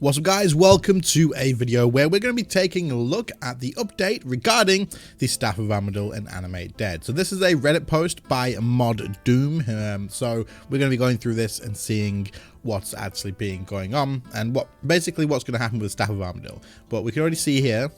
What's up guys, welcome to a video where we're going to be taking a look at the update regarding the Staff of Armadil and Animate Dead. So this is a Reddit post by Mod Doom, so we're going to be going through this and seeing what's actually being going on and basically what's going to happen with Staff of Armadil. But we can already see here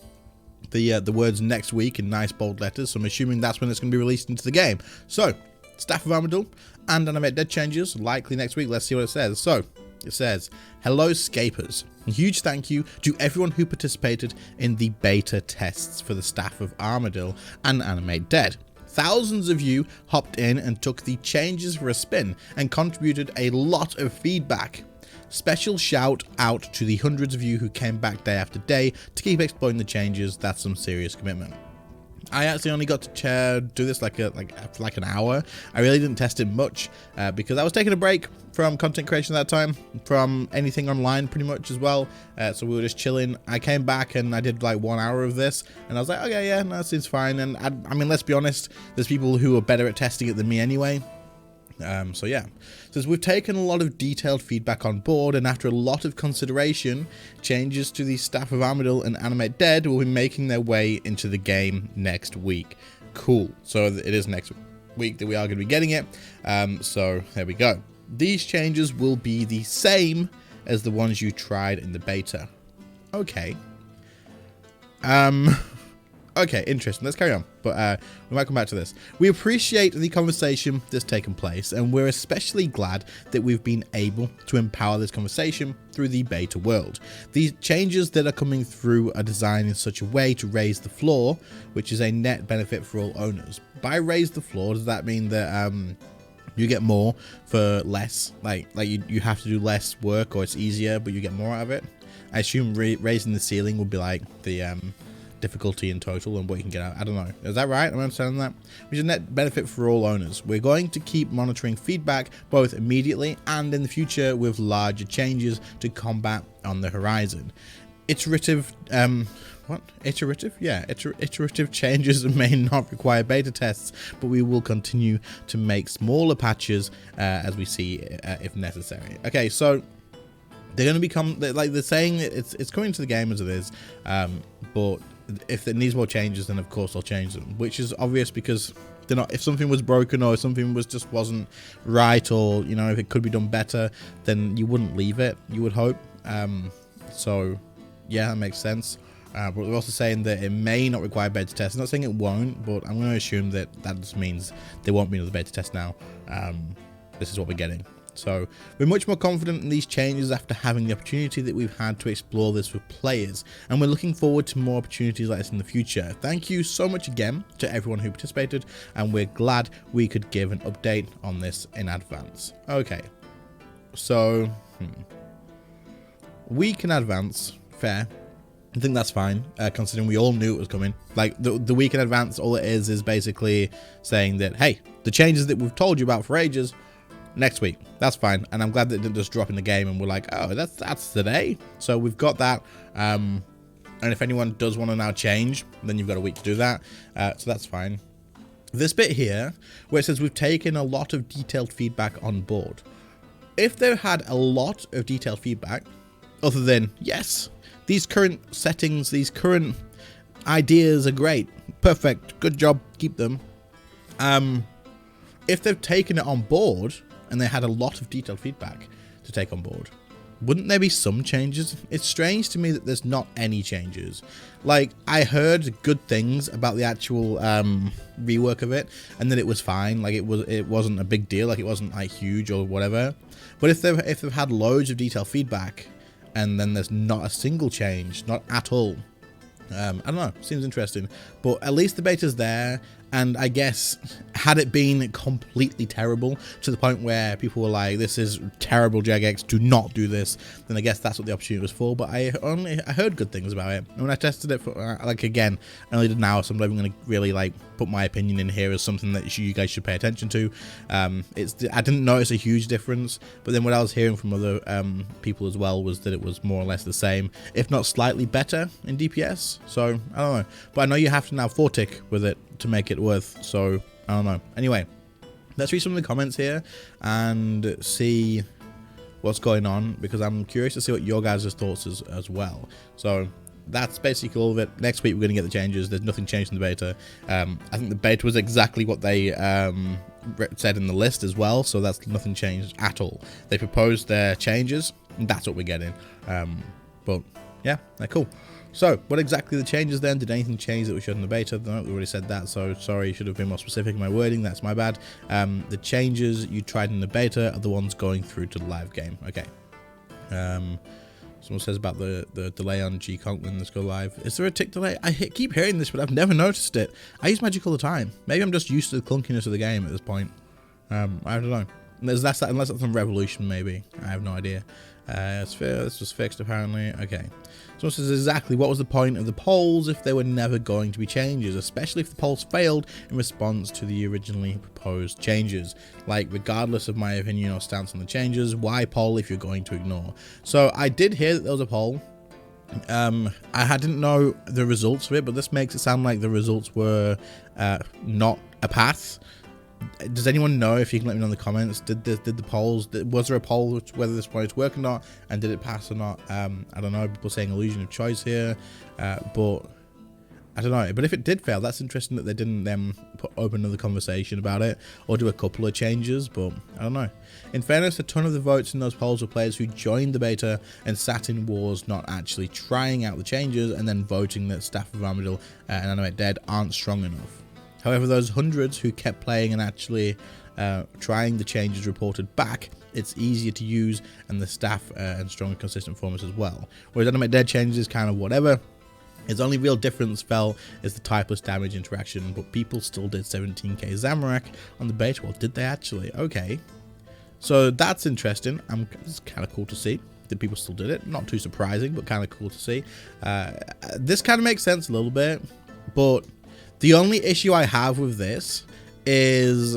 the words next week in nice bold letters, so I'm assuming that's when it's going to be released into the game. So Staff of Armadil and Animate Dead changes likely next week. Let's see what it says. So it says, "Hello Scapers. A huge thank you to everyone who participated in the beta tests for the Staff of Armadil and Animate Dead. Thousands of you hopped in and took the changes for a spin and contributed a lot of feedback. Special shout out to the hundreds of you who came back day after day to keep exploring the changes. That's some serious commitment." I actually only got to do this like an hour. I really didn't test it much because I was taking a break from content creation at that time, from anything online pretty much as well. So we were just chilling. I came back and I did like 1 hour of this and I was like, okay, yeah, no, that seems fine. And I mean, let's be honest, there's people who are better at testing it than me anyway. So yeah, says we've taken a lot of detailed feedback on board, and after a lot of consideration, changes to the Staff of Armadil and Animate Dead will be making their way into the game next week. Cool. So it is next week that we are going to be getting it. So there we go. These changes will be the same as the ones you tried in the beta. Okay. Okay, interesting. Let's carry on, but we might come back to this. We appreciate the conversation that's taken place, and we're especially glad that we've been able to empower this conversation through the beta world. These changes that are coming through are designed in such a way to raise the floor, which is a net benefit for all owners. By raise the floor, does that mean that you get more for less? Like you have to do less work, or it's easier, but you get more out of it? I assume raising the ceiling would be like the difficulty in total and what you can get out. I don't know. Is that right? Am I understanding that? Which is a net benefit for all owners. We're going to keep monitoring feedback both immediately and in the future with larger changes to combat on the horizon. Iterative, Iterative? Yeah, iterative changes may not require beta tests, but we will continue to make smaller patches as we see if necessary. Okay, so they're going to become, like they're saying, it's coming to the game as it is, but if it needs more changes, then of course I'll change them, which is obvious because they're not. If something was broken or if something wasn't right, or you know, if it could be done better, then you wouldn't leave it, you would hope. So yeah, that makes sense. But we're also saying that it may not require beta tests. I'm not saying it won't, but I'm going to assume that just means there won't be another beta test now. This is what we're getting. So we're much more confident in these changes after having the opportunity that we've had to explore this with players, and we're looking forward to more opportunities like this in the future. Thank you so much again to everyone who participated, and we're glad we could give an update on this in advance. Okay, so week in advance, fair. I think that's fine, considering we all knew it was coming. Like the week in advance, all it is basically saying that, hey, the changes that we've told you about for ages, next week. That's fine, and I'm glad that it didn't just drop in the game and we're like, oh, that's today. So we've got that, and if anyone does want to now change, then you've got a week to do that. So that's fine. This bit here where it says we've taken a lot of detailed feedback on board. If they had a lot of detailed feedback, other than yes, these current settings, these current ideas are great, perfect, good job, keep them. If they've taken it on board and they had a lot of detailed feedback to take on board, wouldn't there be some changes? It's strange to me that there's not any changes. Like, I heard good things about the actual rework of it, and that it was fine. Like, it wasn't a big deal. Like, it wasn't like huge or whatever. But if they've had loads of detailed feedback and then there's not a single change, not at all, I don't know, seems interesting. But at least the beta's there, and I guess had it been completely terrible to the point where people were like, this is terrible, Jagex, do not do this, then I guess that's what the opportunity was for. But I heard good things about it, and when I tested it for like, again, I only did an hour, so I'm not even going to really like put my opinion in here as something that you guys should pay attention to. I didn't notice a huge difference, but then what I was hearing from other people as well was that it was more or less the same, if not slightly better in DPS. So I don't know, but I know you have to now 4-tick with it to make it worth, so I don't know. Anyway, let's read some of the comments here and see what's going on, because I'm curious to see what your guys' thoughts as well. So that's basically all of it. Next week we're going to get the changes. There's nothing changed in the beta. I think the beta was exactly what they said in the list as well, so that's nothing changed at all. They proposed their changes, and that's what we're getting. But yeah, they're cool. So what exactly the changes then? Did anything change that we showed in the beta? No, we already said that, so sorry, should have been more specific in my wording. That's my bad. The changes you tried in the beta are the ones going through to the live game. Okay. Someone says about the delay on G-Conk when this go live. Is there a tick delay? I keep hearing this, but I've never noticed it. I use Magic all the time. Maybe I'm just used to the clunkiness of the game at this point. I don't know. Unless that's on Revolution, maybe. I have no idea. It's fair. This was fixed, apparently. Okay. Someone says exactly what was the point of the polls if there were never going to be changes, especially if the polls failed in response to the originally proposed changes. Like, regardless of my opinion or stance on the changes, why poll if you're going to ignore? So I did hear that there was a poll. I didn't know the results of it, but this makes it sound like the results were not a pass. Does anyone know? If you can let me know in the comments, did the polls, was there a poll whether this wanted to work or not, and did it pass or not? I don't know. People saying illusion of choice here, but I don't know. But if it did fail, that's interesting that they didn't then open another conversation about it or do a couple of changes, but I don't know. In fairness, a ton of the votes in those polls were players who joined the beta and sat in wars, not actually trying out the changes and then voting that Staff of Armadillo and Animate Dead aren't strong enough. However, those hundreds who kept playing and actually trying the changes reported back, it's easier to use, and the staff and strong and consistent formats as well. Whereas Animate Dead changes is kind of whatever. Its only real difference fell is the typeless damage interaction, but people still did 17k Zamorak on the beta. Well, did they actually? Okay. So that's interesting. It's kind of cool to see that people still did it. Not too surprising, but kind of cool to see. This kind of makes sense a little bit, but the only issue I have with this is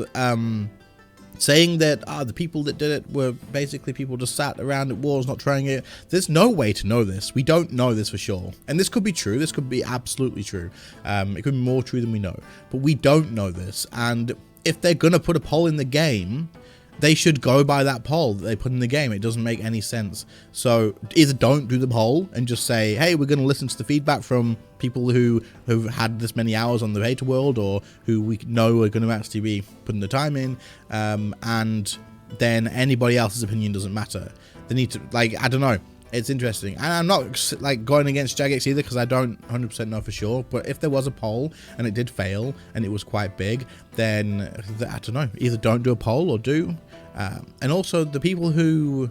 saying that the people that did it were basically people just sat around at wars not trying it. There's no way to know this. We don't know this for sure. And this could be true. This could be absolutely true. It could be more true than we know. But we don't know this. And if they're going to put a poll in the game, they should go by that poll that they put in the game. It doesn't make any sense. So either don't do the poll and just say, hey, we're going to listen to the feedback from people who've had this many hours on the beta world, or who we know are going to actually be putting the time in, and then anybody else's opinion doesn't matter. They need to, like, I don't know. It's interesting. And I'm not like going against Jagex either, because I don't 100% know for sure. But if there was a poll and it did fail and it was quite big, then I don't know. Either don't do a poll or do. And also the people who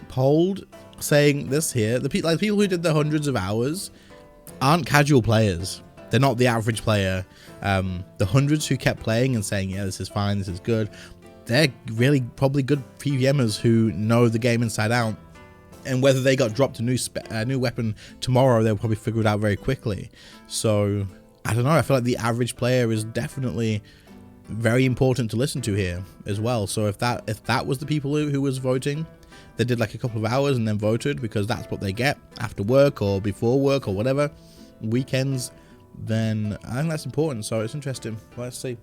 polled saying this here, the people who did the hundreds of hours aren't casual players. They're not the average player. The hundreds who kept playing and saying, yeah, this is fine, this is good, they're really probably good PVMers who know the game inside out. And whether they got dropped a new weapon tomorrow, they'll probably figure it out very quickly. So I don't know. I feel like the average player is definitely very important to listen to here as well. So if that was the people who was voting, they did like a couple of hours and then voted because that's what they get after work or before work or whatever, weekends, then I think that's important. So it's interesting. Let's see.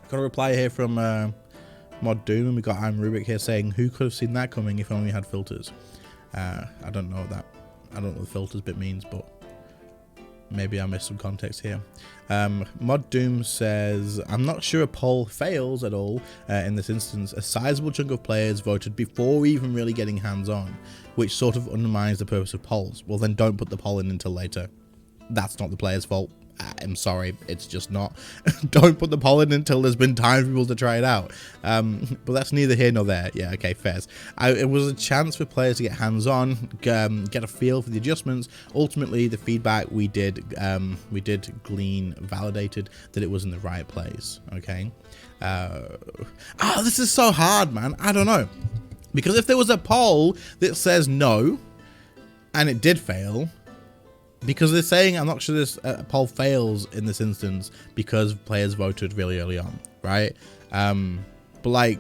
Got a reply here from Mod Doom, and we got I'm Rubik here saying, who could have seen that coming if only we had filters? I don't know that. I don't know what the filters bit means, but maybe I missed some context here. Mod Doom says, I'm not sure a poll fails at all in this instance. A sizable chunk of players voted before even really getting hands-on, which sort of undermines the purpose of polls. Well, then don't put the poll in until later. That's not the player's fault. I'm sorry, it's just not. Don't put the poll in until there's been time for people to try it out. But that's neither here nor there. Yeah, okay, fair. It was a chance for players to get hands-on, get a feel for the adjustments. Ultimately, the feedback we did glean validated that it was in the right place. Okay. This is so hard, man. I don't know, because if there was a poll that says no, and it did fail. Because they're saying, I'm not sure this poll fails in this instance because players voted really early on, right? But like,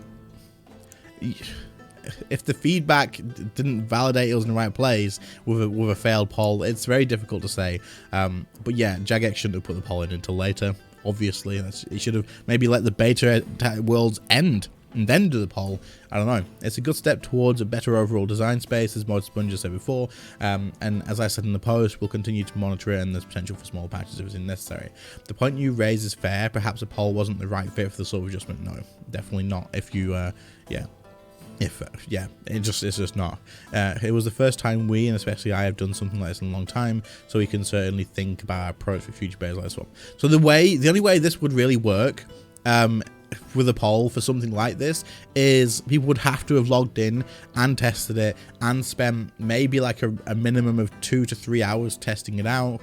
if the feedback didn't validate it was in the right place with a failed poll, it's very difficult to say. But yeah, Jagex shouldn't have put the poll in until later. Obviously, he should have maybe let the beta worlds end and then do the poll. I don't know. It's a good step towards a better overall design space, as Mod Sponge said before. And as I said in the post, we'll continue to monitor it, and there's potential for small patches if it's necessary. The point you raise is fair. Perhaps a poll wasn't the right fit for the sort of adjustment. No, definitely not. If you, yeah. It's just not. It was the first time we, and especially I, have done something like this in a long time, so we can certainly think about our approach for future betas like this one. So the only way this would really work, with a poll for something like this, is people would have to have logged in and tested it and spent maybe like a minimum of 2 to 3 hours testing it out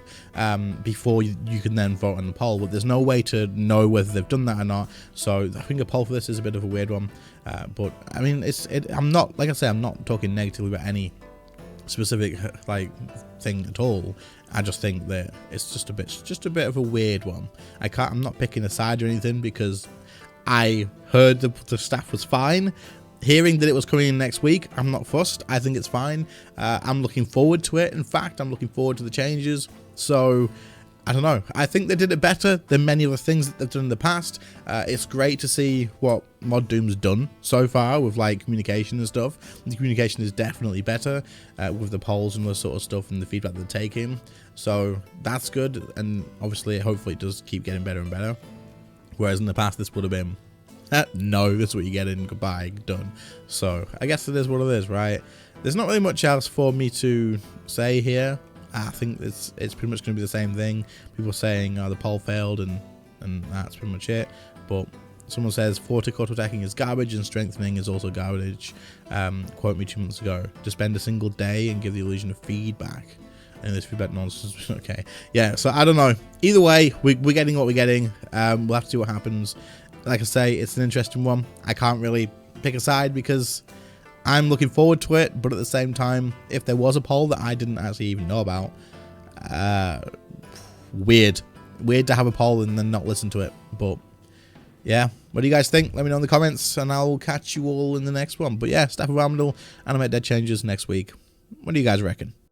before you can then vote on the poll. But there's no way to know whether they've done that or not, so I think a poll for this is a bit of a weird one. But I mean, I'm not, like I say, I'm not talking negatively about any specific like thing at all. I just think that it's just a bit of a weird one. I'm not picking a side or anything, because I heard the staff was fine. Hearing that it was coming in next week, I'm not fussed. I think it's fine. I'm looking forward to it. In fact, I'm looking forward to the changes. So, I don't know. I think they did it better than many of the things that they've done in the past. It's great to see what Mod Doom's done so far with like communication and stuff. The communication is definitely better with the polls and the sort of stuff and the feedback they're taking. So, that's good. And obviously, hopefully it does keep getting better and better. Whereas in the past, this would have been, no, this is what you get in, goodbye, done. So, I guess it is what it is, right? There's not really much else for me to say here. I think it's pretty much going to be the same thing. People saying, oh, the poll failed, and that's pretty much it. But someone says, Fortic auto-attacking is garbage, and strengthening is also garbage. Quote me 2 months ago. To spend a single day and give the illusion of feedback. And this feedback nonsense. Okay, yeah, so I don't know. Either way, we're getting what we're getting. We'll have to see what happens. Like I say, it's an interesting one. I can't really pick a side because I'm looking forward to it, but at the same time, if there was a poll that I didn't actually even know about, weird to have a poll and then not listen to it. But yeah, what do you guys think? Let me know in the comments, and I'll catch you all in the next one. But yeah, Staff of Armadale, Animate Dead changes next week. What do you guys reckon?